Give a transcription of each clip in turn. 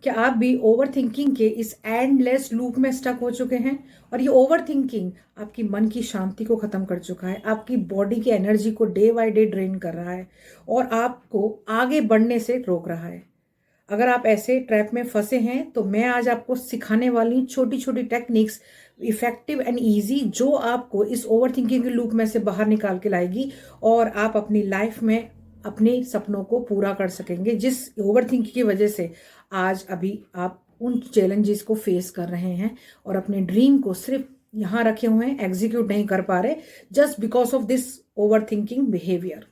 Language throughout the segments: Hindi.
क्या आप भी ओवर थिंकिंग के इस एंडलेस लूप में स्टक हो चुके हैं? और ये ओवर थिंकिंग आपकी मन की शांति को खत्म कर चुका है, आपकी बॉडी की एनर्जी को डे बाय डे ड्रेन कर रहा है और आपको आगे बढ़ने से रोक रहा है। अगर आप ऐसे ट्रैप में फंसे हैं तो मैं आज आपको सिखाने वाली छोटी छोटी टेक्निक्स, इफेक्टिव एंड इजी, जो आपको इस ओवर थिंकिंग के लूप में से बाहर निकाल के लाएगी और आप अपनी लाइफ में अपने सपनों को पूरा कर सकेंगे, जिस ओवर थिंकिंग की वजह से आज अभी आप उन चैलेंजेस को फेस कर रहे हैं और अपने ड्रीम को सिर्फ यहाँ रखे हुए हैं, एग्जीक्यूट नहीं कर पा रहे, just because of this over thinking behaviour.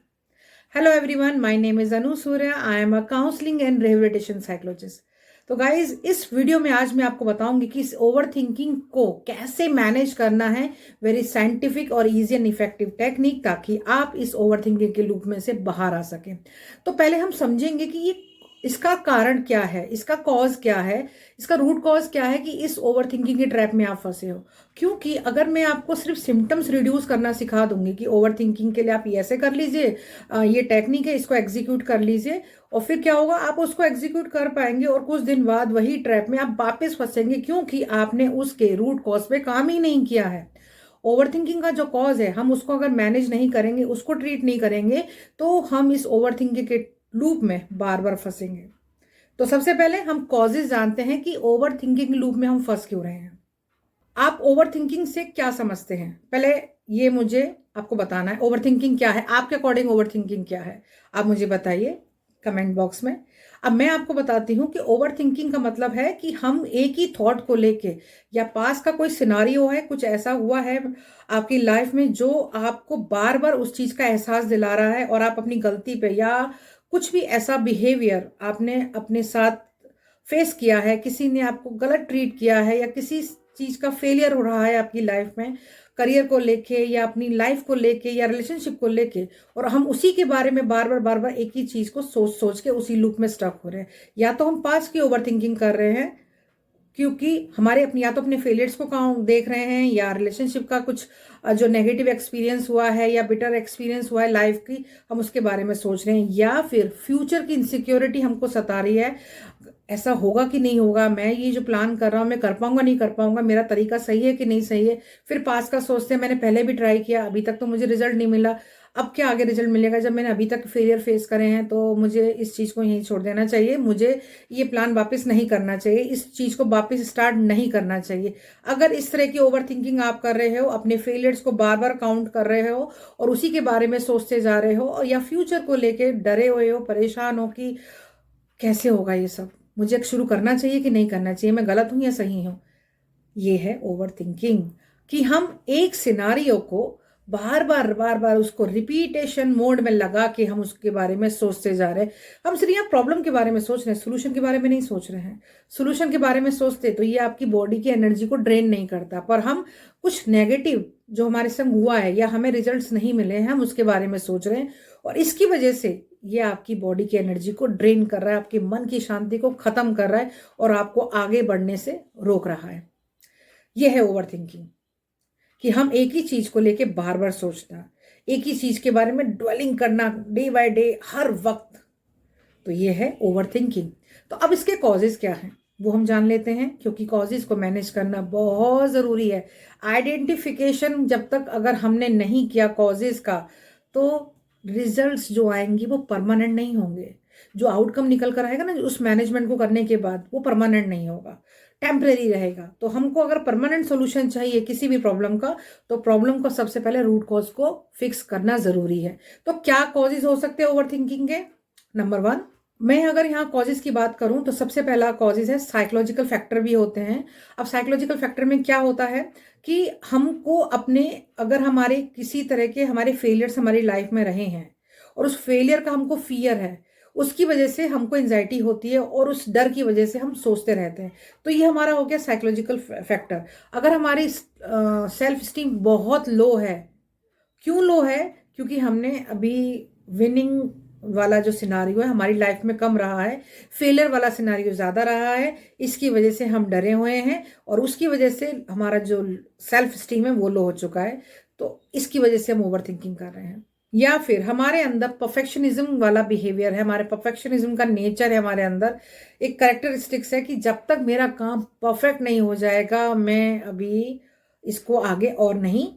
Hello everyone, my name is Anu Surya. I am a counseling and rehabilitation psychologist. तो गाइज, इस वीडियो में आज मैं आपको बताऊंगी कि इस ओवर थिंकिंग को कैसे मैनेज करना है, वेरी साइंटिफिक और इजी एंड इफेक्टिव टेक्निक, ताकि आप इस ओवर थिंकिंग के लूप में से बाहर आ सकें। तो पहले हम समझेंगे कि ये इसका कारण क्या है, इसका कॉज क्या है, इसका रूट कॉज क्या है कि इस ओवर थिंकिंग के ट्रैप में आप फंसे हो। क्योंकि अगर मैं आपको सिर्फ सिम्टम्स रिड्यूस करना सिखा दूंगी कि ओवर थिंकिंग के लिए आप ये ऐसे कर लीजिए, ये टेक्निक है, इसको एग्जीक्यूट कर लीजिए, और फिर क्या होगा, आप उसको एग्जीक्यूट कर पाएंगे और कुछ दिन बाद वही ट्रैप में आप वापस फंसेंगे, क्योंकि आपने उसके रूट कॉज पे काम ही नहीं किया है। ओवर थिंकिंग का जो कॉज है, हम उसको अगर मैनेज नहीं करेंगे, उसको ट्रीट नहीं करेंगे, तो हम इस ओवर थिंकिंग के लूप में बार बार फंसेंगे। तो सबसे पहले हम कॉजेज जानते हैं कि ओवर थिंकिंग लूप में हम फंस क्यों रहे हैं। आप ओवर थिंकिंग से क्या समझते हैं, पहले ये मुझे आपको बताना है। ओवर थिंकिंग क्या है आपके अकॉर्डिंग, ओवर थिंकिंग क्या है, आप मुझे बताइए कमेंट बॉक्स में। अब मैं आपको बताती हूँ कि ओवर थिंकिंग का मतलब है कि हम एक ही थॉट को लेके, या पास का कोई सिनारियो है, कुछ ऐसा हुआ है आपकी लाइफ में जो आपको बार बार उस चीज का एहसास दिला रहा है, और आप अपनी गलती पे, या कुछ भी ऐसा बिहेवियर आपने अपने साथ फेस किया है, किसी ने आपको गलत ट्रीट किया है, या किसी चीज का फेलियर हो रहा है आपकी लाइफ में, करियर को लेके या अपनी लाइफ को लेके या रिलेशनशिप को लेके, और हम उसी के बारे में बार बार एक ही चीज को सोच सोच के उसी लूप में स्टक हो रहे हैं। या तो हम पास्ट की ओवर थिंकिंग कर रहे हैं, क्योंकि हमारे अपने, या तो अपने फेलियर्स को कहाँ देख रहे हैं, या रिलेशनशिप का कुछ जो नेगेटिव एक्सपीरियंस हुआ है या बिटर एक्सपीरियंस हुआ है लाइफ की, हम उसके बारे में सोच रहे हैं, या फिर फ्यूचर की इनसिक्योरिटी हमको सता रही है, ऐसा होगा कि नहीं होगा, मैं ये जो प्लान कर रहा हूँ मैं कर पाऊंगा नहीं कर पाऊंगा, मेरा तरीका सही है कि नहीं सही है। फिर पास का सोचते हैं, मैंने पहले भी ट्राई किया, अभी तक तो मुझे रिजल्ट नहीं मिला, अब क्या आगे रिजल्ट मिलेगा, जब मैंने अभी तक फेलियर फेस करे हैं, तो मुझे इस चीज को यहीं छोड़ देना चाहिए, मुझे ये प्लान वापस नहीं करना चाहिए, इस चीज को वापस स्टार्ट नहीं करना चाहिए। अगर इस तरह की ओवर थिंकिंग आप कर रहे हो, अपने फेलियर्स को बार बार काउंट कर रहे हो और उसी के बारे में सोचते जा रहे हो, और या फ्यूचर को लेके डरे हुए हो, परेशान हो कि कैसे होगा ये सब, मुझे शुरू करना चाहिए कि नहीं करना चाहिए, मैं गलत हूं या सही हूं, ये है ओवर थिंकिंग। कि हम एक सिनारियो को बार बार उसको रिपीटेशन मोड में लगा के हम उसके बारे में सोचते जा रहे हैं। हम सिर्फ यहाँ प्रॉब्लम के बारे में सोच रहे हैं, सोल्यूशन के बारे में नहीं सोच रहे हैं। सोल्यूशन के बारे में सोचते तो ये आपकी बॉडी की एनर्जी को ड्रेन नहीं करता, पर हम कुछ नेगेटिव जो हमारे संग हुआ है या हमें रिजल्ट्स नहीं मिले हैं, हम उसके बारे में सोच रहे हैं, और इसकी वजह से ये आपकी बॉडी की एनर्जी को ड्रेन कर रहा है, आपके मन की शांति को खत्म कर रहा है और आपको आगे बढ़ने से रोक रहा है। यह है ओवर थिंकिंग, कि हम एक ही चीज को लेके बार बार सोचना, एक ही चीज के बारे में ड्वेलिंग करना डे बाय डे हर वक्त, तो ये है ओवर थिंकिंग। तो अब इसके कॉजेज क्या हैं वो हम जान लेते हैं, क्योंकि कॉजेज को मैनेज करना बहुत जरूरी है। आइडेंटिफिकेशन जब तक अगर हमने नहीं किया कॉजेज का, तो रिजल्ट्स जो आएंगी वो परमानेंट नहीं होंगे। जो आउटकम निकल कर आएगा ना उस मैनेजमेंट को करने के बाद, वो परमानेंट नहीं होगा, टेम्परेरी रहेगा। तो हमको अगर परमानेंट सोल्यूशन चाहिए किसी भी प्रॉब्लम का, तो प्रॉब्लम को सबसे पहले रूट कॉज को फिक्स करना जरूरी है। तो क्या कॉजेज हो सकते हैं ओवर थिंकिंग के? नंबर वन, मैं अगर यहाँ कॉजेज की बात करूं तो सबसे पहला कॉजेज है साइकोलॉजिकल फैक्टर भी होते हैं। अब साइकोलॉजिकल फैक्टर में क्या होता है कि हमको अपने, अगर हमारे किसी तरह के हमारे फेलियर्स हमारी लाइफ में रहे हैं और उस फेलियर का हमको फियर है, उसकी वजह से हमको एंजाइटी होती है और उस डर की वजह से हम सोचते रहते हैं, तो ये हमारा हो गया साइकोलॉजिकल फैक्टर। अगर हमारी सेल्फ स्टीम बहुत लो है, क्यों लो है? क्योंकि हमने अभी विनिंग वाला जो सिनारियो है हमारी लाइफ में कम रहा है, फेलियर वाला सिनारियो ज्यादा रहा है, इसकी वजह से हम डरे हुए हैं और उसकी वजह से हमारा जो सेल्फ स्टीम है वो लो हो चुका है, तो इसकी वजह से हम ओवर थिंकिंग कर रहे हैं। या फिर हमारे अंदर परफेक्शनिज्म वाला बिहेवियर है, हमारे परफेक्शनिज्म का नेचर है, हमारे अंदर एक कैरेक्टरिस्टिक्स है कि जब तक मेरा काम परफेक्ट नहीं हो जाएगा मैं अभी इसको आगे और नहीं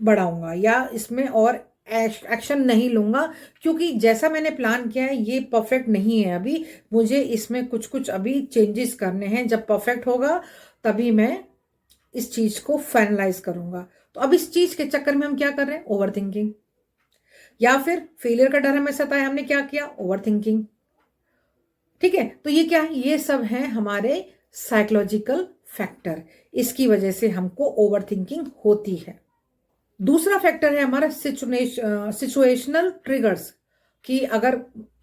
बढ़ाऊंगा या इसमें और एक्शन नहीं लूंगा, क्योंकि जैसा मैंने प्लान किया है ये परफेक्ट नहीं है अभी, मुझे इसमें कुछ कुछ अभी चेंजेस करने हैं, जब परफेक्ट होगा तभी मैं इस चीज को फाइनलाइज करूंगा। तो अब इस चीज के चक्कर में हम क्या कर रहे हैं, ओवर थिंकिंग। या फिर फेलियर का डर हमें सताया, हमने क्या किया, ओवर थिंकिंग। ठीक है, तो ये क्या है, ये सब है हमारे साइकोलॉजिकल फैक्टर, इसकी वजह से हमको ओवर थिंकिंग होती है। दूसरा फैक्टर है हमारा सिचुएशनल ट्रिगर्स, कि अगर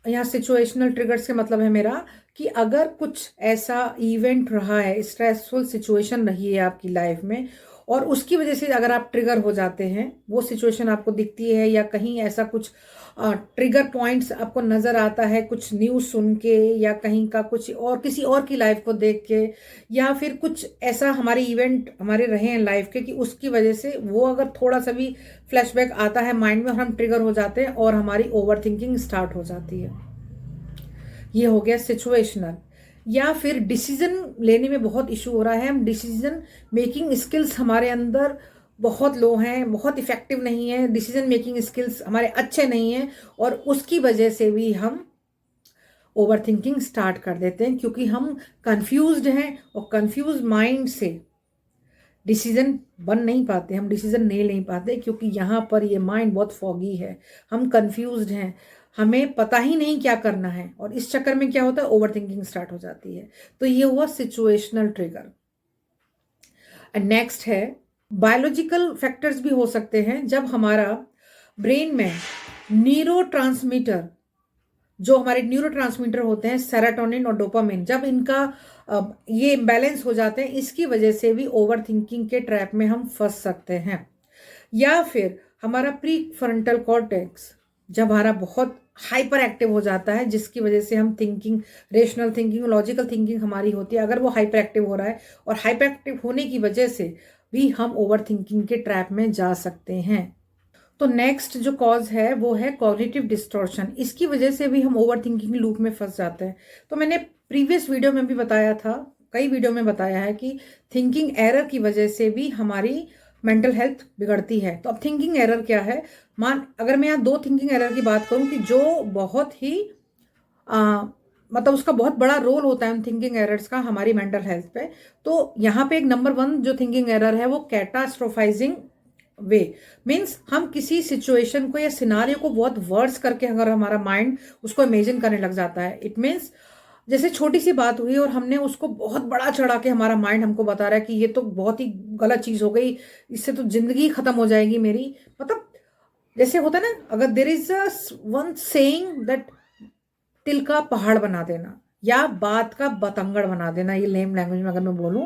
यहाँ सिचुएशनल ट्रिगर्स के मतलब है मेरा कि अगर कुछ ऐसा इवेंट रहा है, स्ट्रेसफुल सिचुएशन रही है आपकी लाइफ में, और उसकी वजह से अगर आप ट्रिगर हो जाते हैं, वो सिचुएशन आपको दिखती है या कहीं ऐसा कुछ ट्रिगर पॉइंट्स आपको नजर आता है, कुछ न्यूज़ सुन के या कहीं का कुछ और किसी और की लाइफ को देख के, या फिर कुछ ऐसा हमारे इवेंट हमारे रहे हैं लाइफ के कि उसकी वजह से वो अगर थोड़ा सा भी फ्लैशबैक आता है माइंड में और हम ट्रिगर हो जाते हैं और हमारी ओवर थिंकिंग स्टार्ट हो जाती है। ये हो गया सिचुएशनल। या फिर डिसीजन लेने में बहुत इशू हो रहा है, हम डिसीजन मेकिंग स्किल्स हमारे अंदर बहुत लो हैं, बहुत इफेक्टिव नहीं है, डिसीजन मेकिंग स्किल्स हमारे अच्छे नहीं हैं, और उसकी वजह से भी हम ओवर थिंकिंग स्टार्ट कर देते हैं, क्योंकि हम कंफ्यूज्ड हैं और कंफ्यूज माइंड से डिसीजन बन नहीं पाते, हम डिसीजन नहीं ले पाते, क्योंकि यहाँ पर ये माइंड बहुत फॉगी है, हम कंफ्यूज्ड हैं, हमें पता ही नहीं क्या करना है, और इस चक्कर में क्या होता है, ओवर थिंकिंग स्टार्ट हो जाती है। तो ये हुआ सिचुएशनल ट्रिगर। एंड नेक्स्ट है बायोलॉजिकल फैक्टर्स भी हो सकते हैं, जब हमारा ब्रेन में न्यूरोट्रांसमीटर, जो हमारे न्यूरोट्रांसमीटर होते हैं सेरोटोनिन और डोपामिन, जब इनका ये इम्बैलेंस हो जाते हैं, इसकी वजह से भी ओवर थिंकिंग के ट्रैप में हम फंस सकते हैं। या फिर हमारा प्री फ्रंटल कॉर्टेक्स जब हमारा बहुत हाइपर एक्टिव हो जाता है, जिसकी वजह से हम thinking, rational thinking, logical thinking हमारी होती है, अगर वो हाइपर एक्टिव हो रहा है, और हाइपर एक्टिव होने की वजह से भी हम ओवर थिंकिंग के ट्रैप में जा सकते हैं। तो नेक्स्ट जो कॉज है वो है कॉग्निटिव डिस्टॉर्शन, इसकी वजह से भी हम ओवर थिंकिंग लूप में फंस जाते हैं। तो मैंने प्रीवियस वीडियो में भी बताया था, कई वीडियो में बताया है कि थिंकिंग एरर की वजह से भी हमारी मेंटल हेल्थ बिगड़ती है। तो अब थिंकिंग एरर क्या है, अगर मैं यहाँ दो थिंकिंग एरर की बात करूँ कि जो बहुत ही मतलब उसका बहुत बड़ा रोल होता है उन थिंकिंग एरर्स का हमारी मेंटल हेल्थ पे, तो यहाँ पे एक नंबर 1 जो थिंकिंग एरर है वो कैटास्ट्रोफाइजिंग वे, मीन्स हम किसी सिचुएशन को या सिनारियो को बहुत वर्स करके अगर हमारा माइंड उसको इमेजिन करने लग जाता है, इट मीन्स जैसे छोटी सी बात हुई और हमने उसको बहुत बड़ा चढ़ा के हमारा माइंड हमको बता रहा है कि ये तो बहुत ही गलत चीज हो गई, इससे तो जिंदगी खत्म हो जाएगी मेरी, मतलब जैसे होता है ना, अगर there is one saying that तिल का पहाड़ बना देना या बात का बतंगड़ बना देना, ये लेम लैंग्वेज में अगर मैं बोलूं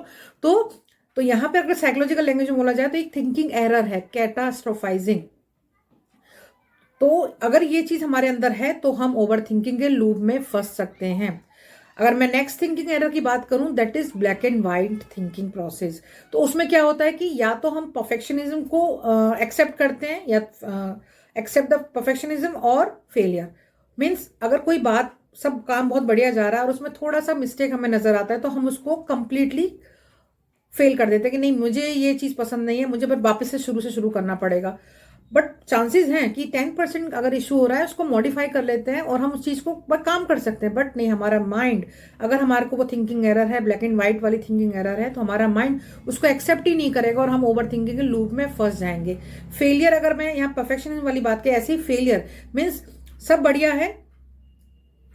तो यहाँ पे अगर साइकोलॉजिकल लैंग्वेज में बोला जाए तो एक थिंकिंग एरर है कैटास्ट्रोफाइजिंग। तो अगर ये चीज हमारे अंदर है तो हम ओवर थिंकिंग के लूप में फंस सकते हैं। अगर मैं नेक्स्ट थिंकिंग एरर की बात करूं, that is black and white thinking process. तो उसमें क्या होता है कि या तो हम परफेक्शनिज्म को एक्सेप्ट करते हैं या एक्सेप्ट द परफेक्शनिज्म और फेलियर, मीन्स अगर कोई बात, सब काम बहुत बढ़िया जा रहा है और उसमें थोड़ा सा मिस्टेक हमें नजर आता है तो हम उसको कंप्लीटली फेल कर देते हैं कि नहीं मुझे ये चीज पसंद नहीं है, मुझे बस वापस से शुरू करना पड़ेगा। बट चांसेस हैं कि 10% अगर इशू हो रहा है उसको मॉडिफाई कर लेते हैं और हम उस चीज को काम कर सकते हैं। बट नहीं, हमारा माइंड, अगर हमारे को वो थिंकिंग एरर है, ब्लैक एंड व्हाइट वाली थिंकिंग एरर है, तो हमारा माइंड उसको एक्सेप्ट ही नहीं करेगा और हम ओवर थिंकिंग के लूप में फंस जाएंगे। फेलियर, अगर मैं यहाँ परफेक्शनिज्म वाली बात की, ऐसी फेलियर मीन्स सब बढ़िया है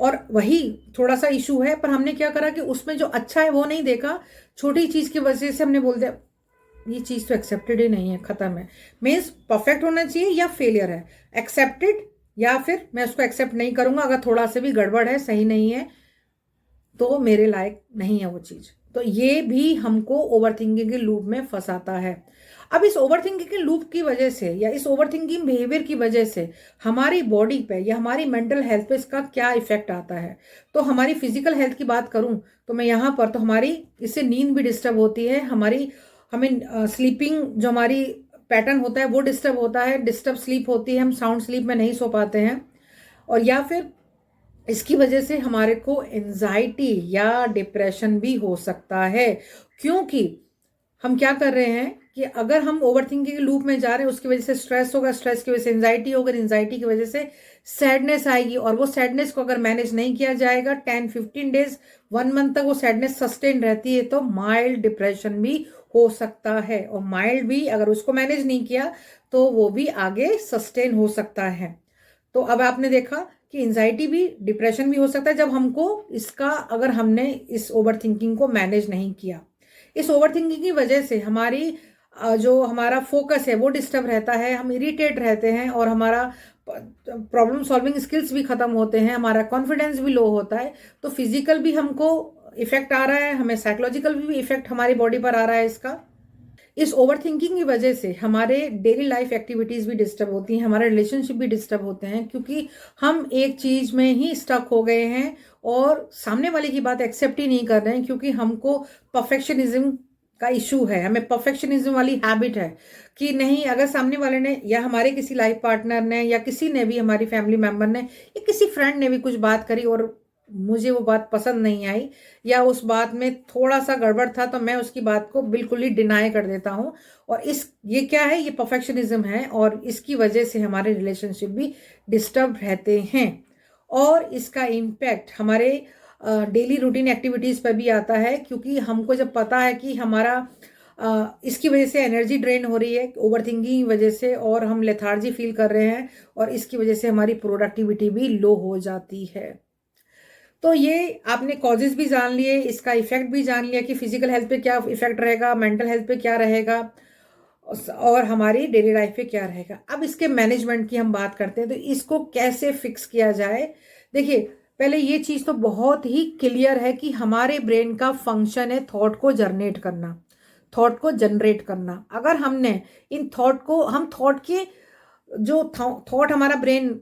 और वही थोड़ा सा इशू है, पर हमने क्या करा कि उसमें जो अच्छा है वो नहीं देखा, छोटी चीज की वजह से हमने बोल दिया ये चीज तो एक्सेप्टेड ही नहीं है, खत्म है। मीन्स परफेक्ट होना चाहिए या फेलियर है, एक्सेप्टेड या फिर मैं उसको एक्सेप्ट नहीं करूंगा, अगर थोड़ा सा भी गड़बड़ है, सही नहीं है, तो मेरे लायक नहीं है वो चीज। तो ये भी हमको ओवर थिंकिंग के लूप में फंसाता है। अब इस ओवर थिंकिंग के लूप की वजह से या इस ओवर थिंकिंग बिहेवियर की वजह से हमारी बॉडी पे या हमारी मेंटल हेल्थ पे इसका क्या इफेक्ट आता है। तो हमारी फिजिकल हेल्थ की बात करूं तो मैं यहाँ पर, तो हमारी इससे नींद भी डिस्टर्ब होती है, हमें स्लीपिंग जो हमारी पैटर्न होता है वो डिस्टर्ब होता है, डिस्टर्ब स्लीप होती है, हम साउंड स्लीप में नहीं सो पाते हैं, और या फिर इसकी वजह से हमारे को एंजाइटी या डिप्रेशन भी हो सकता है। क्योंकि हम क्या कर रहे हैं कि अगर हम ओवर थिंकिंग के लूप में जा रहे हैं, उसकी वजह से स्ट्रेस होगा, स्ट्रेस की वजह से एंजाइटी होगा, एंजाइटी की वजह से सैडनेस आएगी, और वो सैडनेस को अगर मैनेज नहीं किया जाएगा 10-15 डेज 1 मंथ तक वो सैडनेस सस्टेन रहती है, तो माइल्ड डिप्रेशन भी हो सकता है। और माइल्ड भी अगर उसको मैनेज नहीं किया तो वो भी आगे सस्टेन हो सकता है। तो अब आपने देखा कि एंजाइटी भी, डिप्रेशन भी हो सकता है जब हमको इसका, अगर हमने इस ओवर थिंकिंग को मैनेज नहीं किया। इस ओवर थिंकिंग की वजह से हमारी जो हमारा फोकस है वो डिस्टर्ब रहता है, हम इरिटेट रहते हैं, और हमारा प्रॉब्लम सॉल्विंग स्किल्स भी खत्म होते हैं, हमारा कॉन्फिडेंस भी लो होता है। तो फिजिकल भी हमको इफेक्ट आ रहा है, हमें साइकोलॉजिकल भी इफेक्ट हमारी बॉडी पर आ रहा है इसका। इस ओवर थिंकिंग की वजह से हमारे डेली लाइफ एक्टिविटीज भी डिस्टर्ब होती हैं, हमारे रिलेशनशिप भी डिस्टर्ब होते हैं, क्योंकि हम एक चीज में ही स्टक हो गए हैं और सामने वाले की बात एक्सेप्ट ही नहीं कर रहे हैं, क्योंकि हमको परफेक्शनिज्म का इशू है, हमें परफेक्शनिज्म वाली हैबिट है कि नहीं, अगर सामने वाले ने या हमारे किसी लाइफ पार्टनर ने या किसी ने भी, हमारी फैमिली मेंबर ने या किसी फ्रेंड ने भी कुछ बात करी और मुझे वो बात पसंद नहीं आई, या उस बात में थोड़ा सा गड़बड़ था, तो मैं उसकी बात को बिल्कुल ही डिनाई कर देता हूँ। और ये क्या है, ये परफेक्शनिज्म है, और इसकी वजह से हमारे रिलेशनशिप भी डिस्टर्ब रहते हैं, और इसका इम्पैक्ट हमारे डेली रूटीन एक्टिविटीज पर भी आता है। क्योंकि हमको जब पता है कि हमारा इसकी वजह से एनर्जी ड्रेन हो रही है ओवर थिंकिंग की वजह से, और हम लेथार्जी फील कर रहे हैं, और इसकी वजह से हमारी प्रोडक्टिविटी भी लो हो जाती है। तो ये आपने कॉजेज भी जान लिए, इसका इफेक्ट भी जान लिया कि फिजिकल हेल्थ पे क्या इफेक्ट रहेगा, मेंटल हेल्थ पे क्या रहेगा, और हमारी डेली लाइफ पे क्या रहेगा। अब इसके मैनेजमेंट की हम बात करते हैं, तो इसको कैसे फिक्स किया जाए। देखिए, पहले ये चीज तो बहुत ही क्लियर है कि हमारे ब्रेन का फंक्शन है थॉट को जनरेट करना, थॉट को जनरेट करना। अगर हमने इन थॉट को, हम थॉट के जो थॉट हमारा ब्रेन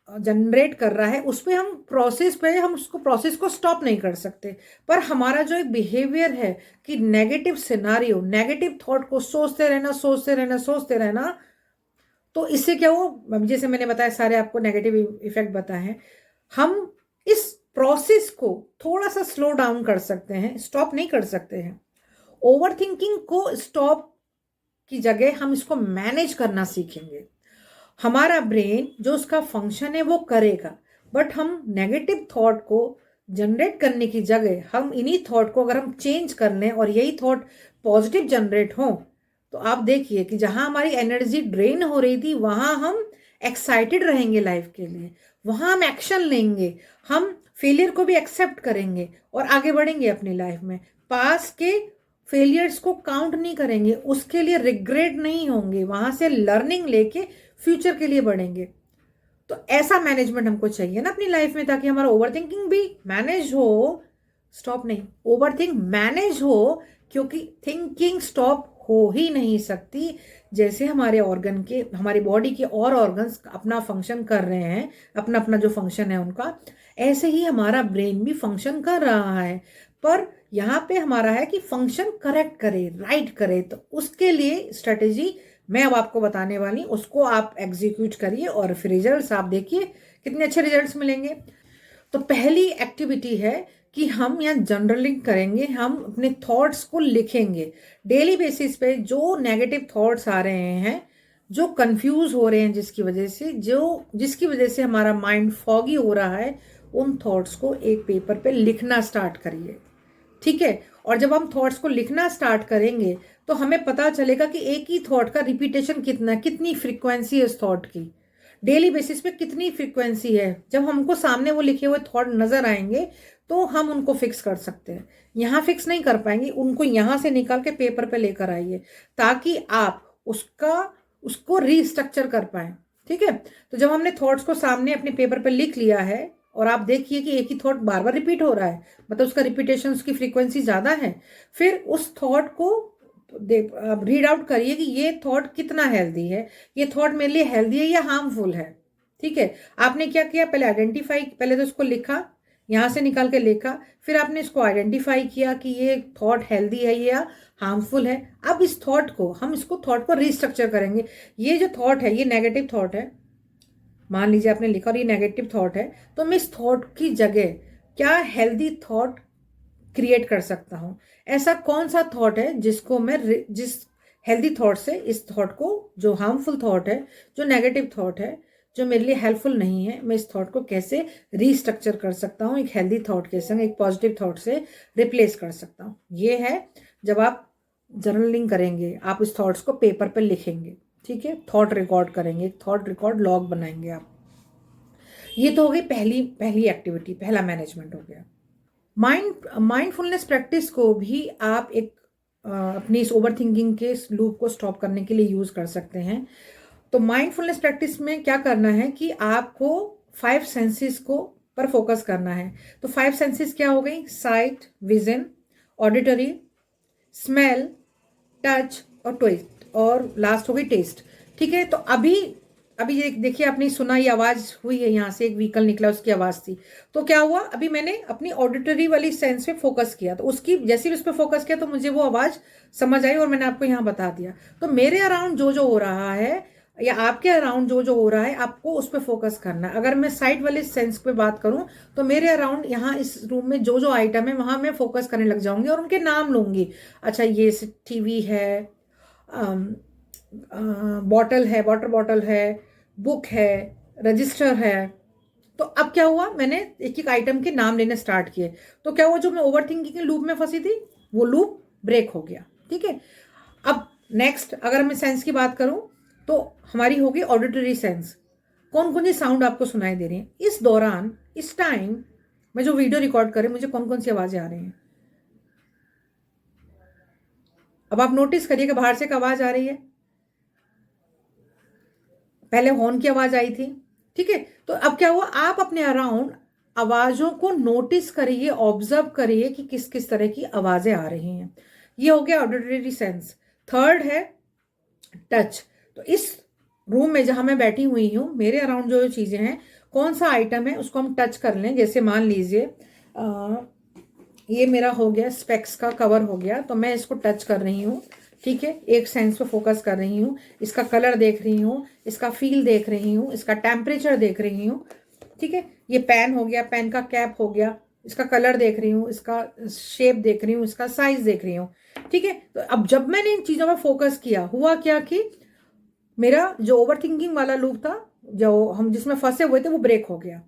जनरेट कर रहा है उस पर हम प्रोसेस पे, हम उसको प्रोसेस को स्टॉप नहीं कर सकते, पर हमारा जो एक बिहेवियर है कि नेगेटिव सिनारियो, नेगेटिव थॉट को सोचते रहना, सोचते रहना, सोचते रहना, तो इससे क्या हो, जैसे मैंने बताया सारे आपको नेगेटिव इफेक्ट बताए हैं, हम इस प्रोसेस को थोड़ा सा स्लो डाउन कर सकते हैं, स्टॉप नहीं कर सकते हैं। ओवर थिंकिंग को स्टॉप की जगह हम इसको मैनेज करना सीखेंगे। हमारा ब्रेन जो उसका फंक्शन है वो करेगा, बट हम नेगेटिव थॉट को जनरेट करने की जगह हम इन्हीं थॉट को अगर हम चेंज कर लें और यही थॉट पॉजिटिव जनरेट हो, तो आप देखिए कि जहां हमारी एनर्जी ड्रेन हो रही थी वहां हम एक्साइटेड रहेंगे लाइफ के लिए, वहां हम एक्शन लेंगे, हम फेलियर को भी एक्सेप्ट करेंगे और आगे बढ़ेंगे अपनी लाइफ में। पास के फेलियर्स को काउंट नहीं करेंगे, उसके लिए रिग्रेट नहीं होंगे, वहां से लर्निंग लेके फ्यूचर के लिए बढ़ेंगे। तो ऐसा मैनेजमेंट हमको चाहिए ना अपनी लाइफ में, ताकि हमारा ओवर थिंकिंग भी मैनेज हो, स्टॉप नहीं, ओवर थिंक मैनेज हो, क्योंकि थिंकिंग स्टॉप हो ही नहीं सकती। जैसे हमारे ऑर्गन के, हमारी बॉडी के और ऑर्गन्स अपना फंक्शन कर रहे हैं, अपना अपना जो फंक्शन है उनका, ऐसे ही हमारा ब्रेन भी फंक्शन कर रहा है। पर यहाँ पे हमारा है कि फंक्शन करेक्ट करे, राइट करे, तो उसके लिए स्ट्रेटेजी मैं अब आपको बताने वाली, उसको आप एग्जीक्यूट करिए और फिर रिजल्ट्स आप देखिए कितने अच्छे रिजल्ट्स मिलेंगे। तो पहली एक्टिविटी है कि हम यहाँ जर्नलिंग करेंगे, हम अपने थॉट्स को लिखेंगे डेली बेसिस पे। जो नेगेटिव थॉट्स आ रहे हैं, जो कंफ्यूज हो रहे हैं, जिसकी वजह से हमारा माइंड फॉगी हो रहा है, उन थॉट्स को एक पेपर पे लिखना स्टार्ट करिए, ठीक है। और जब हम थॉट्स को लिखना स्टार्ट करेंगे तो हमें पता चलेगा कि एक ही थॉट का रिपीटेशन कितना, कितनी फ्रीक्वेंसी है उस थॉट की, डेली बेसिस पे कितनी फ्रीक्वेंसी है। जब हमको सामने वो लिखे हुए थॉट नजर आएंगे तो हम उनको फिक्स कर सकते हैं। यहाँ फिक्स नहीं कर पाएंगे, उनको यहाँ से निकाल के पेपर पे लेकर आइए, ताकि आप उसको रीस्ट्रक्चर कर पाए, ठीक है। तो जब हमने थॉट्स को सामने अपने पेपर पे लिख लिया है, और आप देखिए कि एक ही थॉट बार बार रिपीट हो रहा है, मतलब उसका रिपीटेशन, उसकी फ्रीक्वेंसी ज्यादा है, फिर उस थॉट को रीड आउट करिए कि ये थॉट कितना हेल्दी है, ये थॉट मेरे लिए हेल्दी है या हार्मफुल है, ठीक है। आपने क्या किया, पहले आइडेंटिफाई, पहले तो उसको लिखा, यहाँ से निकाल के लिखा, फिर आपने इसको आइडेंटिफाई किया कि ये थॉट हेल्दी है या हार्मफुल है। अब इस थॉट को हम इसको थॉट को रिस्ट्रक्चर करेंगे। ये जो थॉट है ये नेगेटिव थॉट है, मान लीजिए आपने लिखा और ये नेगेटिव थॉट है, तो मैं इस थॉट की जगह क्या हेल्दी थॉट क्रिएट कर सकता हूं। ऐसा कौन सा थॉट है जिसको मैं जिस हेल्दी थॉट से इस थॉट को, जो हार्मफुल थॉट है, जो नेगेटिव थॉट है, जो मेरे लिए हेल्पफुल नहीं है, मैं इस थॉट को कैसे रिस्ट्रक्चर कर सकता हूँ, एक हेल्दी थॉट के संग एक पॉजिटिव थॉट से रिप्लेस कर सकता हूँ। ये है जब आप जर्नलिंग करेंगे, आप इस थॉट्स को पेपर पर लिखेंगे, ठीक है, थॉट रिकॉर्ड करेंगे, थॉट रिकॉर्ड लॉग बनाएंगे आप। ये तो हो गई पहली पहली एक्टिविटी, पहला मैनेजमेंट हो गया। माइंडफुलनेस प्रैक्टिस को भी आप एक अपनी इस ओवर थिंकिंग के लूप को स्टॉप करने के लिए यूज कर सकते हैं। तो माइंडफुलनेस प्रैक्टिस में क्या करना है कि आपको 5 सेंसेस को पर फोकस करना है। तो 5 सेंसेस क्या हो गई? Site, vision, auditory, smell, touch और टेस्ट, और लास्ट हो गई टेस्ट। ठीक है, तो अभी अभी ये देखिए, आपने सुना, ये आवाज हुई है, यहाँ से एक व्हीकल निकला, उसकी आवाज थी। तो क्या हुआ, अभी मैंने अपनी ऑडिटरी वाली सेंस पे फोकस किया, तो उसकी जैसे भी उस पर फोकस किया तो मुझे वो आवाज समझ आई और मैंने आपको यहाँ बता दिया। तो मेरे अराउंड जो जो हो रहा है या आपके अराउंड जो जो हो रहा है, आपको उस पर फोकस करना है। अगर मैं साइट वाले सेंस पे बात करूं तो मेरे अराउंड यहाँ इस रूम में जो जो आइटम है वहां मैं फोकस करने लग जाऊंगी और उनके नाम लूंगी। अच्छा, ये टीवी है, बॉटल है, वाटर बॉटल है, बुक है, रजिस्टर है। तो अब क्या हुआ, मैंने एक एक आइटम के नाम लेने स्टार्ट किए। तो क्या हुआ, जो मैं ओवर थिंकिंग के लूप में फंसी थी वो लूप ब्रेक हो गया। ठीक है, अब नेक्स्ट अगर मैं सेंस की बात करूं तो हमारी होगी ऑडिटरी सेंस। कौन कौन सी साउंड आपको सुनाई दे रही है इस दौरान, इस टाइम मैं जो वीडियो रिकॉर्ड कर रही हूं, मुझे कौन कौन सी आवाजें आ रही हैं। अब आप नोटिस करिए कि बाहर से एक आवाज आ रही है, पहले हॉर्न की आवाज आई थी। ठीक है, तो अब क्या हुआ, आप अपने अराउंड आवाजों को नोटिस करिए, ऑब्जर्व करिए कि किस किस तरह की आवाजें आ रही हैं। ये हो गया ऑडिटरी सेंस। थर्ड है टच। तो इस रूम में जहां मैं बैठी हुई हूं, मेरे अराउंड जो जो चीजें हैं, कौन सा आइटम है उसको हम टच कर लें। जैसे मान लीजिए ये मेरा हो गया स्पेक्स का कवर हो गया, तो मैं इसको टच कर रही हूँ। ठीक है, एक सेंस पे फोकस कर रही हूँ, इसका कलर देख रही हूँ, इसका फील देख रही हूँ, इसका टेम्परेचर देख रही हूँ। ठीक है, ये पेन हो गया, पेन का कैप हो गया, इसका कलर देख रही हूँ, इसका शेप देख रही हूँ, इसका साइज देख रही हूँ। ठीक है, तो अब जब मैंने इन चीजों पर फोकस किया, हुआ क्या कि मेरा जो ओवर थिंकिंग वाला लूप था, जो हम जिसमें फंसे हुए थे, वो ब्रेक हो गया।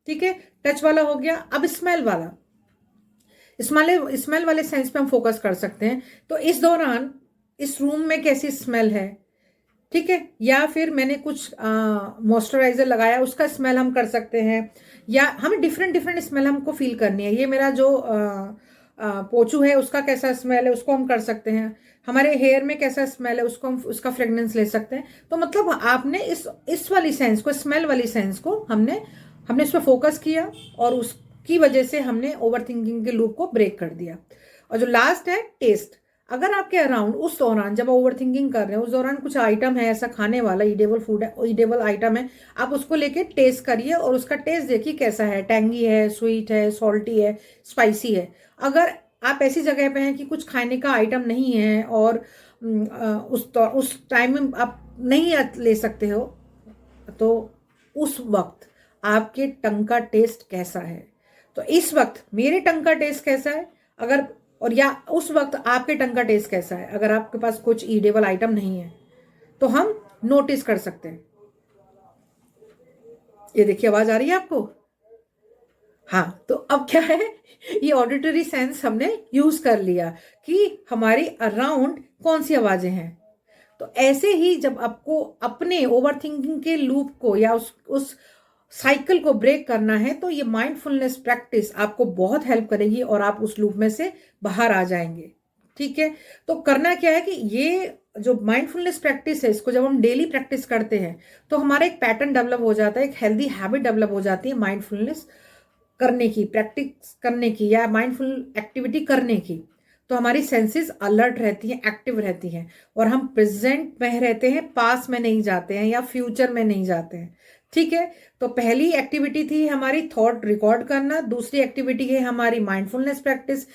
ठीक है, टच वाला हो गया। अब स्मेल वाला, स्मेल वाले सेंस पे हम फोकस कर सकते हैं। तो इस दौरान इस रूम में कैसी स्मेल है, ठीक है, या फिर मैंने कुछ मॉइस्चराइजर लगाया, उसका स्मेल हम कर सकते हैं, या हमें डिफरेंट डिफरेंट स्मेल हमको फील करनी है। ये मेरा जो पोचू है उसका कैसा स्मेल है उसको हम कर सकते हैं, हमारे हेयर में कैसा स्मेल है उसको हम उसका फ्रेग्रेंस ले सकते हैं। तो मतलब आपने इस वाली सेंस को, स्मेल वाली सेंस को हमने हमने इस पर फोकस किया और उसकी वजह से हमने ओवर थिंकिंग के लूप को ब्रेक कर दिया। और जो लास्ट है टेस्ट। अगर आपके अराउंड उस दौरान जब ओवर थिंकिंग कर रहे हैं, उस दौरान कुछ आइटम है ऐसा खाने वाला, ईडेबल फूड है, ईडेबल आइटम है, आप उसको लेके टेस्ट करिए और उसका टेस्ट देखिए कैसा है, टैंगी है, स्वीट है, सॉल्टी है, स्पाइसी है। अगर आप ऐसी जगह पे हैं कि कुछ खाने का आइटम नहीं है और उस टाइम में आप नहीं ले सकते हो, तो उस वक्त आपके टंग का टेस्ट कैसा है। तो इस वक्त मेरे टंग का टेस्ट कैसा है, अगर, और या उस वक्त आपके टंग का टेस्ट कैसा है, अगर आपके पास कुछ ईडेबल आइटम नहीं है तो हम नोटिस कर सकते हैं। ये देखिए आवाज आ रही है आपको। हाँ, तो अब क्या है, ये ऑडिटरी सेंस हमने यूज कर लिया कि हमारी अराउंड कौन सी आवाजें हैं। तो ऐसे ही जब आपको अपने ओवर थिंकिंग के लूप को या उस साइकिल को ब्रेक करना है, तो ये माइंडफुलनेस प्रैक्टिस आपको बहुत हेल्प करेगी और आप उस लूप में से बाहर आ जाएंगे। ठीक है, तो करना क्या है कि ये जो माइंडफुलनेस प्रैक्टिस है, इसको जब हम डेली प्रैक्टिस करते हैं तो हमारा एक पैटर्न डेवलप हो जाता है, एक हेल्दी हैबिट डेवलप हो जाती है माइंडफुलनेस करने की, प्रैक्टिस करने की या माइंडफुल एक्टिविटी करने की। तो हमारी सेंसेस अलर्ट रहती हैं, एक्टिव रहती हैं और हम प्रेजेंट में रहते हैं, पास में नहीं जाते हैं या फ्यूचर में नहीं जाते हैं। ठीक है। तो पहली एक्टिविटी थी हमारी थॉट रिकॉर्ड करना, दूसरी एक्टिविटी है हमारी माइंडफुलनेस प्रैक्टिस,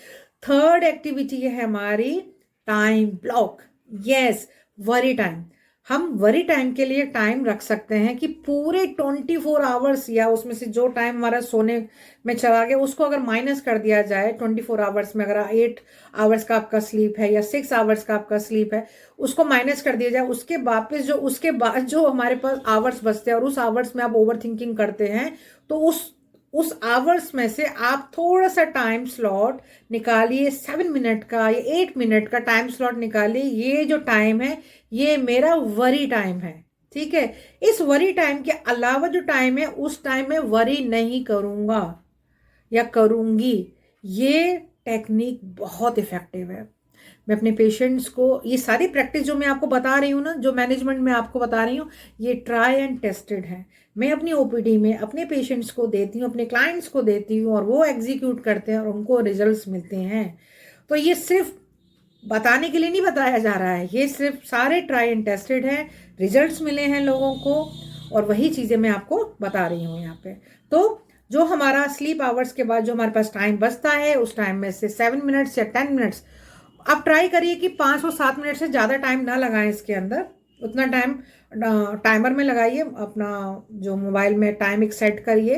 थर्ड एक्टिविटी है हमारी time block. Yes, worry time. हम वरी टाइम के लिए टाइम रख सकते हैं कि पूरे 24 आवर्स, या उसमें से जो टाइम हमारा सोने में चला गया उसको अगर माइनस कर दिया जाए 24 आवर्स में, अगर 8 आवर्स का आपका स्लीप है या 6 आवर्स का आपका स्लीप है, उसको माइनस कर दिया जाए, उसके वापस जो उसके बाद जो हमारे पास आवर्स बचते हैं और उस आवर्स में आप ओवर थिंकिंग करते हैं, तो उस आवर्स में से आप थोड़ा सा टाइम स्लॉट निकालिए, 7 मिनट का या 8 मिनट का टाइम स्लॉट निकालिए। ये जो टाइम है ये मेरा वरी टाइम है। ठीक है। इस वरी टाइम के अलावा जो टाइम है उस टाइम में वरी नहीं करूंगा या करूंगी। ये टेक्निक बहुत इफेक्टिव है। मैं अपने पेशेंट्स को ये सारी प्रैक्टिस जो मैं आपको बता रही हूँ ना, जो मैनेजमेंट में आपको बता रही हूँ, ये ट्राई एंड टेस्टेड है। मैं अपनी ओपीडी में अपने पेशेंट्स को देती हूँ, अपने क्लाइंट्स को देती हूँ, और वो एग्जीक्यूट करते हैं और उनको रिजल्ट्स मिलते हैं। तो ये सिर्फ बताने के लिए नहीं बताया जा रहा है, ये सिर्फ सारे ट्राई एंड टेस्टेड है, रिजल्ट्स मिले हैं लोगों को, और वही चीज़ें मैं आपको बता रही हूँ यहाँ पे। तो जो हमारा स्लीप आवर्स के बाद जो हमारे पास टाइम बचता है, उस टाइम में से 7 मिनट्स या 10 मिनट्स आप ट्राई करिए कि 5 और 7 मिनट से ज़्यादा टाइम ना लगाएं इसके अंदर। उतना टाइम टाइमर में लगाइए, अपना जो मोबाइल में टाइम एक सेट करिए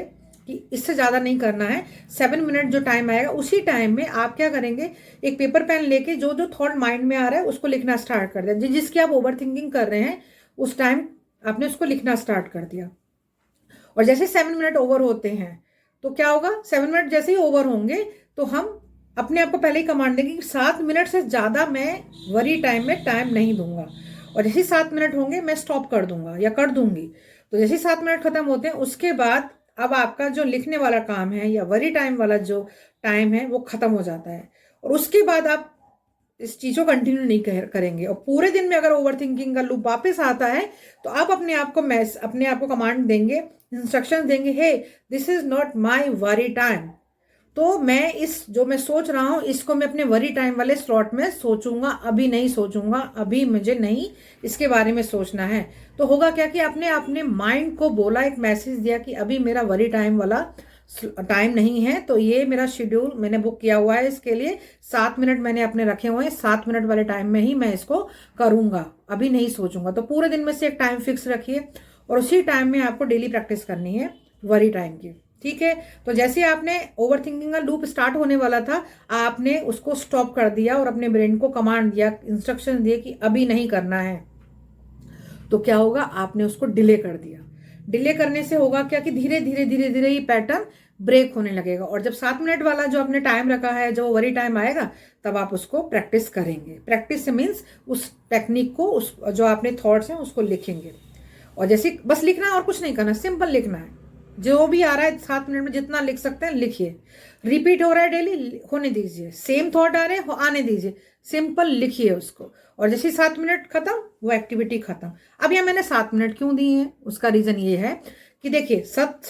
कि इससे ज़्यादा नहीं करना है। 7 मिनट जो टाइम आएगा उसी टाइम में आप क्या करेंगे, एक पेपर पेन लेके जो जो थॉट माइंड में आ रहा है उसको लिखना स्टार्ट कर दिया। जिसकी आप ओवर थिंकिंग कर रहे हैं उस टाइम आपने उसको लिखना स्टार्ट कर दिया। और जैसे 7 मिनट ओवर होते हैं तो क्या होगा, 7 मिनट जैसे ही ओवर होंगे तो हम अपने आप को पहले ही कमांड देंगे कि 7 मिनट से ज़्यादा मैं वरी टाइम में टाइम नहीं दूंगा। और जैसे 7 मिनट होंगे मैं स्टॉप कर दूंगा या कर दूंगी। तो जैसे 7 मिनट खत्म होते हैं उसके बाद अब आपका जो लिखने वाला काम है या वरी टाइम वाला जो टाइम है वो खत्म हो जाता है। और उसके बाद आप इस चीज को कंटिन्यू नहीं करेंगे। और पूरे दिन में अगर ओवर थिंकिंग का लूप वापस आता है तो आप अपने आप को कमांड देंगे, इंस्ट्रक्शन देंगे, hey this is not my worry time. तो मैं इस जो मैं सोच रहा हूं इसको मैं अपने वरी टाइम वाले स्लॉट में सोचूंगा, अभी नहीं सोचूंगा, अभी मुझे नहीं इसके बारे में सोचना है। तो होगा क्या कि आपने अपने माइंड को बोला, एक मैसेज दिया कि अभी मेरा वरी टाइम वाला टाइम नहीं है। तो ये मेरा शेड्यूल मैंने बुक किया हुआ है, इसके लिए 7 मिनट मैंने अपने रखे हुए हैं, 7 मिनट वाले टाइम में ही मैं इसको करूंगा, अभी नहीं सोचूंगा। तो पूरे दिन में से एक टाइम फिक्स रखिए और उसी टाइम में आपको डेली प्रैक्टिस करनी है वरी टाइम की। ठीक है। तो जैसे आपने ओवर थिंकिंग का लूप स्टार्ट होने वाला था, आपने उसको स्टॉप कर दिया और अपने ब्रेन को कमांड दिया, इंस्ट्रक्शन दिए कि अभी नहीं करना है। तो क्या होगा, आपने उसको डिले कर दिया। डिले करने से होगा क्या कि धीरे धीरे धीरे धीरे ये पैटर्न ब्रेक होने लगेगा। और जब 7 मिनट वाला जो आपने टाइम रखा है, जो वरी टाइम आएगा, तब आप उसको प्रैक्टिस करेंगे। प्रैक्टिस से मीन्स उस टेक्निक को, उस जो आपने थॉट्स हैं उसको लिखेंगे। और जैसे बस लिखना है और कुछ नहीं करना, सिंपल लिखना है। जो भी आ रहा है 7 मिनट में जितना लिख सकते हैं लिखिए। रिपीट हो रहा है डेली, होने दीजिए। सेम थॉट आ रहे हैं, आने दीजिए, सिंपल लिखिए उसको। और जैसे 7 मिनट खत्म, वो एक्टिविटी खत्म। अब यहाँ मैंने 7 मिनट क्यों दी है, उसका रीजन ये है कि देखिए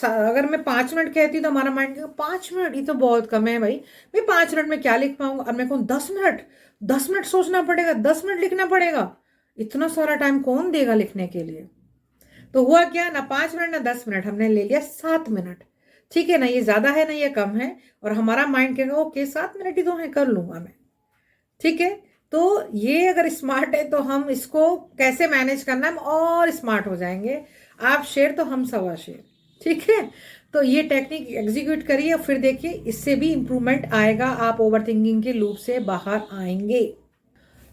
अगर मैं 5 मिनट कहती तो हमारा माइंड कहेगा 5 मिनट ये तो बहुत कम है भाई 5 मिनट में क्या लिख पाऊंगा। अब मैं कहूँ 10 मिनट, 10 मिनट सोचना पड़ेगा, 10 मिनट लिखना पड़ेगा, इतना सारा टाइम कौन देगा लिखने के लिए। तो हुआ क्या, ना 5 मिनट ना 10 मिनट, हमने ले लिया 7 मिनट। ठीक है ना, ये ज्यादा है ना ये कम है। और हमारा माइंड कहेगा ओके 7 मिनट ही तो है, कर लूंगा मैं। ठीक है। तो ये अगर स्मार्ट है तो हम इसको कैसे मैनेज करना, हम और स्मार्ट हो जाएंगे। आप शेर तो हम सवा शेर। ठीक है। तो ये टेक्निक एग्जीक्यूट करिए, फिर देखिए इससे भी इंप्रूवमेंट आएगा, आप ओवर थिंकिंग के लूप से बाहर आएंगे।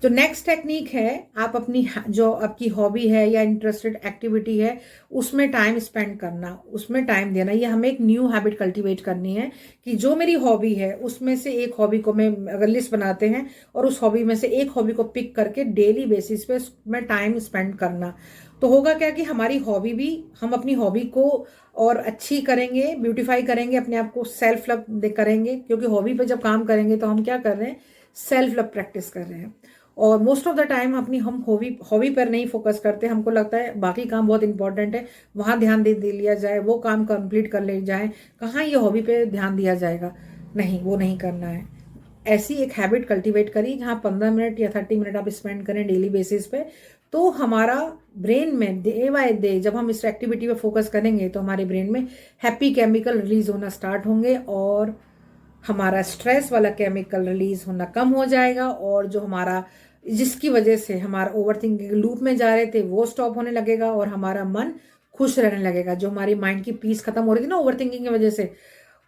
जो नेक्स्ट टेक्निक है, आप अपनी जो आपकी हॉबी है या इंटरेस्टेड एक्टिविटी है उसमें टाइम स्पेंड करना, उसमें टाइम देना। ये हमें एक न्यू हैबिट कल्टीवेट करनी है कि जो मेरी हॉबी है उसमें से एक हॉबी को मैं अगर लिस्ट बनाते हैं और उस हॉबी में से एक हॉबी को पिक करके डेली बेसिस पे उसमें टाइम स्पेंड करना। तो होगा क्या कि हमारी हॉबी भी, हम अपनी हॉबी को और अच्छी करेंगे, ब्यूटीफाई करेंगे, अपने आप को सेल्फ लव करेंगे। क्योंकि हॉबी पे जब काम करेंगे तो हम क्या कर रहे हैं, सेल्फ लव प्रैक्टिस कर रहे हैं। और मोस्ट ऑफ द टाइम अपनी हम हॉबी पर नहीं फोकस करते, हमको लगता है बाकी काम बहुत इंपॉर्टेंट है, वहां ध्यान दे लिया जाए, वो काम कंप्लीट कर ले जाए, कहाँ ये हॉबी पे ध्यान दिया जाएगा। नहीं, वो नहीं करना है। ऐसी एक हैबिट कल्टीवेट करिए जहाँ 15 मिनट या 30 मिनट आप स्पेंड करें डेली बेसिस पे। तो हमारा ब्रेन में डे बाय डे जब हम इस एक्टिविटी पे फोकस करेंगे तो हमारे ब्रेन में हैप्पी केमिकल रिलीज होना स्टार्ट होंगे और हमारा स्ट्रेस वाला केमिकल रिलीज होना कम हो जाएगा, और जो हमारा जिसकी वजह से हमारा ओवर थिंकिंग लूप में जा रहे थे वो स्टॉप होने लगेगा और हमारा मन खुश रहने लगेगा। जो हमारी माइंड की पीस खत्म हो रही थी ना ओवर थिंकिंग की वजह से,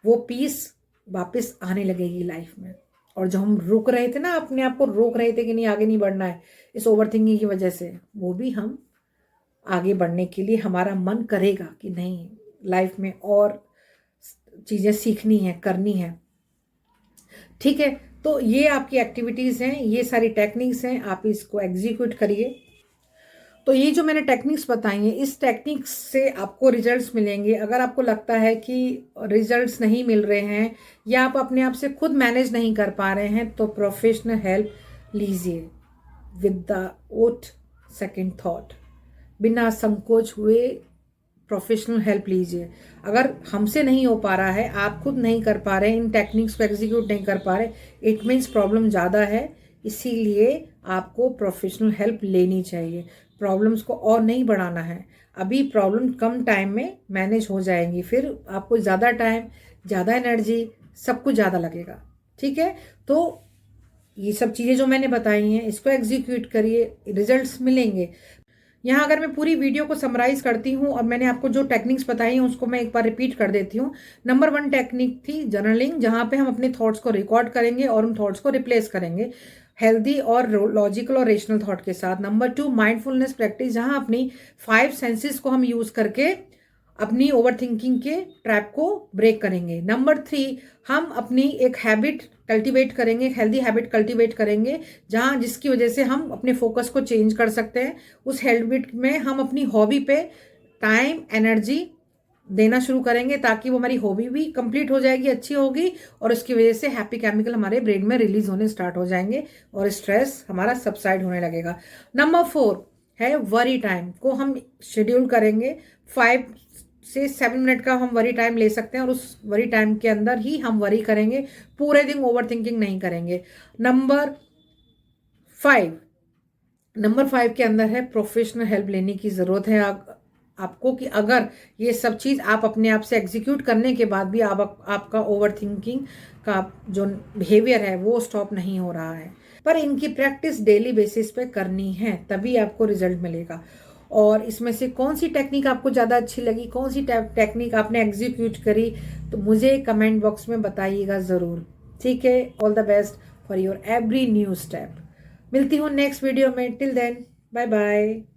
वो पीस वापस आने लगेगी लाइफ में। और जो हम रुक रहे थे ना, अपने आप को रोक रहे थे कि नहीं आगे नहीं बढ़ना है इस ओवर थिंकिंग की वजह से, वो भी हम आगे बढ़ने के लिए हमारा मन करेगा कि नहीं लाइफ में और चीज़ें सीखनी है, करनी है। ठीक है, तो ये आपकी एक्टिविटीज़ हैं, ये सारी टेक्निक्स हैं, आप इसको एग्जीक्यूट करिए। तो ये जो मैंने टेक्निक्स बताई हैं, इस टेक्निक्स से आपको रिजल्ट्स मिलेंगे। अगर आपको लगता है कि रिजल्ट्स नहीं मिल रहे हैं या आप अपने आप से खुद मैनेज नहीं कर पा रहे हैं, तो प्रोफेशनल हेल्प लीजिए विदाउट सेकंड थॉट, बिना संकोच हुए प्रोफेशनल हेल्प लीजिए। अगर हमसे नहीं हो पा रहा है, आप खुद नहीं कर पा रहे, इन टेक्निक्स को एग्जीक्यूट नहीं कर पा रहे, इट मीन्स प्रॉब्लम ज़्यादा है। इसीलिए आपको प्रोफेशनल हेल्प लेनी चाहिए। प्रॉब्लम्स को और नहीं बढ़ाना है। अभी प्रॉब्लम कम टाइम में मैनेज हो जाएंगी, फिर आपको ज़्यादा टाइम, ज़्यादा एनर्जी, सब कुछ ज़्यादा लगेगा। ठीक है, तो ये सब चीज़ें जो मैंने बताई हैं इसको एग्जीक्यूट करिए, रिजल्ट्स मिलेंगे। यहाँ अगर मैं पूरी वीडियो को समराइज करती हूँ और मैंने आपको जो टेक्निक्स बताई हैं उसको मैं एक बार रिपीट कर देती हूँ। नंबर 1 टेक्निक थी जर्नलिंग, जहाँ पे हम अपने थॉट्स को रिकॉर्ड करेंगे और उन थॉट्स को रिप्लेस करेंगे हेल्दी और लॉजिकल और रेशनल थॉट के साथ। नंबर 2 माइंडफुलनेस प्रैक्टिस, जहाँ अपनी 5 सेंसेस को हम यूज करके अपनी ओवर थिंकिंग के ट्रैप को ब्रेक करेंगे। नंबर 3 हम अपनी एक हैबिट कल्टीवेट करेंगे, एक हेल्दी हैबिट कल्टीवेट करेंगे, जहाँ जिसकी वजह से हम अपने फोकस को चेंज कर सकते हैं। उस हैबिट में हम अपनी हॉबी पे टाइम, एनर्जी देना शुरू करेंगे ताकि वो हमारी हॉबी भी कंप्लीट हो जाएगी, अच्छी होगी, और उसकी वजह से हैप्पी केमिकल हमारे ब्रेन में रिलीज होने स्टार्ट हो जाएंगे और स्ट्रेस हमारा सबसाइड होने लगेगा। नंबर 4 है वरी टाइम को हम शेड्यूल करेंगे। 5 से 7 मिनट का हम वरी टाइम ले सकते हैं और उस वरी टाइम के अंदर ही हम वरी करेंगे, पूरे दिन ओवर थिंकिंग नहीं करेंगे। नंबर 5 के अंदर है प्रोफेशनल हेल्प लेने की ज़रूरत है आपको, कि अगर ये सब चीज़ आप अपने आप से एग्जीक्यूट करने के बाद भी आपका ओवर थिंकिंग का जो बिहेवियर है वो स्टॉप नहीं हो रहा है, पर इनकी प्रैक्टिस डेली बेसिस पे करनी है, तभी आपको रिजल्ट मिलेगा। और इसमें से कौन सी टेक्निक आपको ज़्यादा अच्छी लगी, कौन सी टेक्निक आपने एग्जीक्यूट करी, तो मुझे कमेंट बॉक्स में बताइएगा ज़रूर। ठीक है, all the best for your every new step. मिलती हूँ नेक्स्ट वीडियो में, टिल देन बाय बाय।